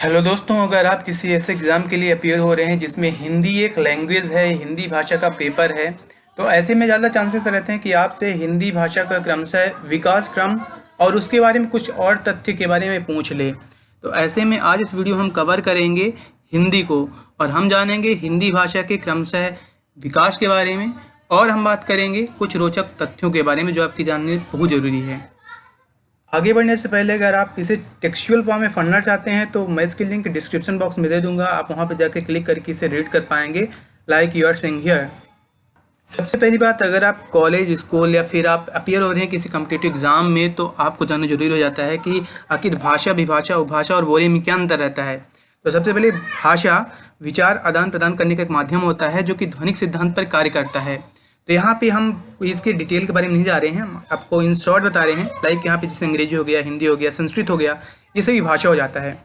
Hello दोस्तों, अगर आप किसी ऐसे एग्ज़ाम के लिए अपीयर हो रहे हैं जिसमें हिंदी एक लैंग्वेज है, हिंदी भाषा का पेपर है, तो ऐसे में ज़्यादा चांसेस रहते हैं कि आपसे हिंदी भाषा का क्रमशः विकास क्रम और उसके बारे में कुछ और तथ्य के बारे में पूछ ले। तो ऐसे में आज इस वीडियो हम कवर करेंगे हिंदी को और हम जानेंगे हिंदी भाषा के क्रमशः विकास के बारे में और हम बात करेंगे कुछ रोचक तथ्यों के बारे में जो आपकी जानने बहुत ज़रूरी है। आगे बढ़ने से पहले अगर आप इसे टेक्सचुअल फॉर्म में पढ़ना चाहते हैं तो मैं इसकी लिंक डिस्क्रिप्शन बॉक्स में दे दूंगा, आप वहां पर जाकर क्लिक करके इसे रीड कर पाएंगे like you are saying here. सबसे पहली बात, अगर आप कॉलेज स्कूल या फिर आप अपीयर हो रहे हैं किसी कॉम्पिटिटिव एग्जाम में तो आपको जानना जरूरी हो जाता है कि आखिर भाषा, विभाषा, उपभाषा और बोली में क्या अंतर रहता है। तो सबसे पहले भाषा विचार आदान प्रदान करने का एक माध्यम होता है जो कि ध्वनिक सिद्धांत पर कार्य करता है। तो यहाँ पे हम इसके डिटेल के बारे में नहीं जा रहे हैं, हम आपको इन शॉर्ट बता रहे हैं। लाइक यहाँ पे जैसे अंग्रेजी हो गया, हिंदी हो गया, संस्कृत हो गया, ये सभी भाषा हो जाता है।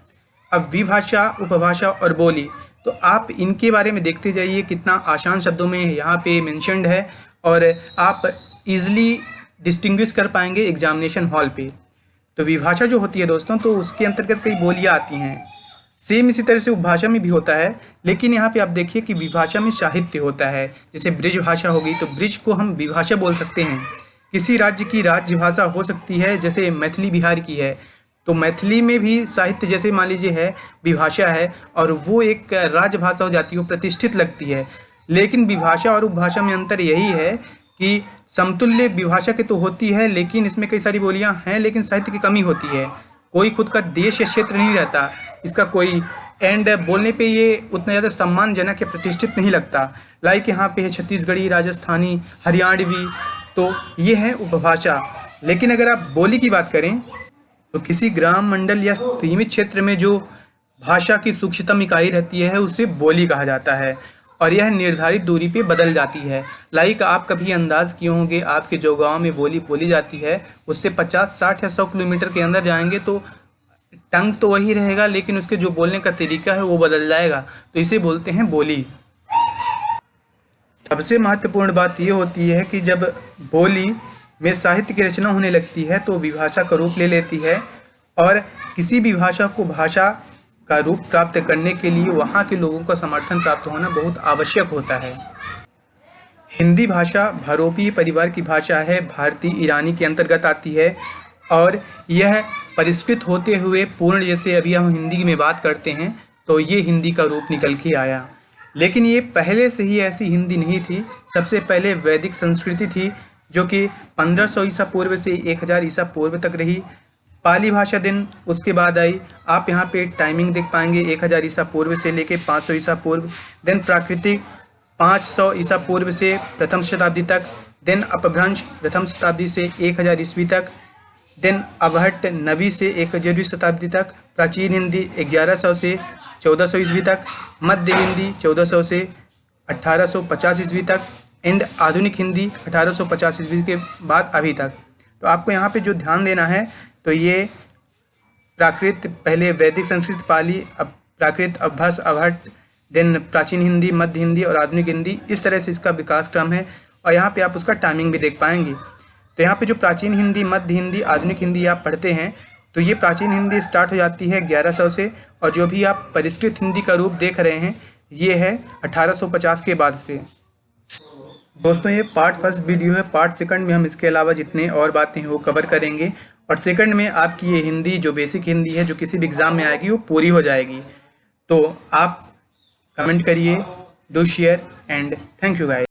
अब विभाषा, उपभाषा और बोली, तो आप इनके बारे में देखते जाइए कितना आसान शब्दों में यहाँ पे मेंशन्ड है और आप इजीली डिस्टिंग्विश कर पाएंगे एग्जामिनेशन हॉल पे। तो विभाषा जो होती है दोस्तों, तो उसके अंतर्गत कई बोलियाँ आती हैं। सेम इसी तरह से उपभाषा में भी होता है, लेकिन यहाँ पे आप देखिए कि विभाषा में साहित्य होता है। जैसे ब्रिज भाषा होगी तो ब्रिज को हम विभाषा बोल सकते हैं। किसी राज्य की राज्य भाषा हो सकती है, जैसे मैथिली बिहार की है तो मैथिली में भी साहित्य जैसे मान लीजिए है विभाषा है और वो एक राजभाषा हो जाती है, वो प्रतिष्ठित लगती है। लेकिन विभाषा और उपभाषा में अंतर यही है कि समतुल्य विभाषा के तो होती है, लेकिन इसमें कई सारी बोलियां हैं, लेकिन साहित्य की कमी होती है। कोई खुद का देश या क्षेत्र नहीं रहता इसका कोई, एंड बोलने पे ये उतना ज़्यादा सम्मानजनक या प्रतिष्ठित नहीं लगता। लाइक यहाँ पे है छत्तीसगढ़ी, राजस्थानी, हरियाणवी, तो ये है उपभाषा। लेकिन अगर आप बोली की बात करें तो किसी ग्राम मंडल या सीमित क्षेत्र में जो भाषा की सूक्ष्मतम इकाई रहती है उसे बोली कहा जाता है और यह निर्धारित दूरी पे बदल जाती है। लाइक आप कभी अंदाज किए होंगे, आपके जो गांव में बोली बोली जाती है उससे 50, 60 या 100 किलोमीटर के अंदर जाएंगे तो टंग तो वही रहेगा, लेकिन उसके जो बोलने का तरीका है वो बदल जाएगा, तो इसे बोलते हैं बोली। सबसे महत्वपूर्ण बात ये होती है कि जब बोली में साहित्य की रचना होने लगती है तो विभाषा का रूप ले लेती है और किसी भी भाषा को भाषा का रूप प्राप्त करने के लिए वहाँ के लोगों का समर्थन प्राप्त होना बहुत आवश्यक होता है। हिंदी भाषा भारोपीय परिवार की भाषा है, भारतीय ईरानी के अंतर्गत आती है और यह परिष्कृत होते हुए पूर्ण, जैसे अभी हम हिंदी में बात करते हैं तो ये हिंदी का रूप निकल के आया। लेकिन ये पहले से ही ऐसी हिंदी नहीं थी। सबसे पहले वैदिक संस्कृति थी जो कि 1500 ईसा पूर्व से 1000 ईसा पूर्व तक रही। पाली भाषा दिन उसके बाद आई। आप यहाँ पे टाइमिंग देख पाएंगे 1000 ईसा पूर्व से लेके 500 ईसा पूर्व। देन प्राकृतिक 500 ईसा पूर्व से प्रथम शताब्दी तक। देन अपभ्रंश प्रथम शताब्दी से 1000 ईस्वी तक। देन अवहट्ट नवी से 1000वीं शताब्दी तक। प्राचीन हिंदी 1100 से 1400 ईस्वी तक। मध्य हिंदी 1400 से 1850 ईस्वी तक। एंड आधुनिक हिंदी 1850 ईस्वी के बाद अभी तक। तो आपको यहाँ पे जो ध्यान देना है तो ये प्राकृत, पहले वैदिक संस्कृत, पाली, अब प्राकृत, अभ्यास, अवहट्ट, देन प्राचीन हिंदी, मध्य हिंदी और आधुनिक हिंदी, इस तरह से इसका विकास क्रम है और यहाँ पे आप उसका टाइमिंग भी देख पाएंगे। तो यहाँ पे जो प्राचीन हिंदी, मध्य हिंदी, आधुनिक हिंदी आप पढ़ते हैं तो ये प्राचीन हिंदी स्टार्ट हो जाती है 1100 से और जो भी आप परिष्कृत हिंदी का रूप देख रहे हैं ये है 1850 के बाद से। दोस्तों ये पार्ट फर्स्ट वीडियो है। पार्ट सेकंड में हम इसके अलावा जितने और बातें हैं वो कवर करेंगे और सेकंड में आपकी ये हिंदी जो बेसिक हिंदी है जो किसी भी एग्ज़ाम में आएगी वो पूरी हो जाएगी। तो आप कमेंट करिए, do share and thank you guys.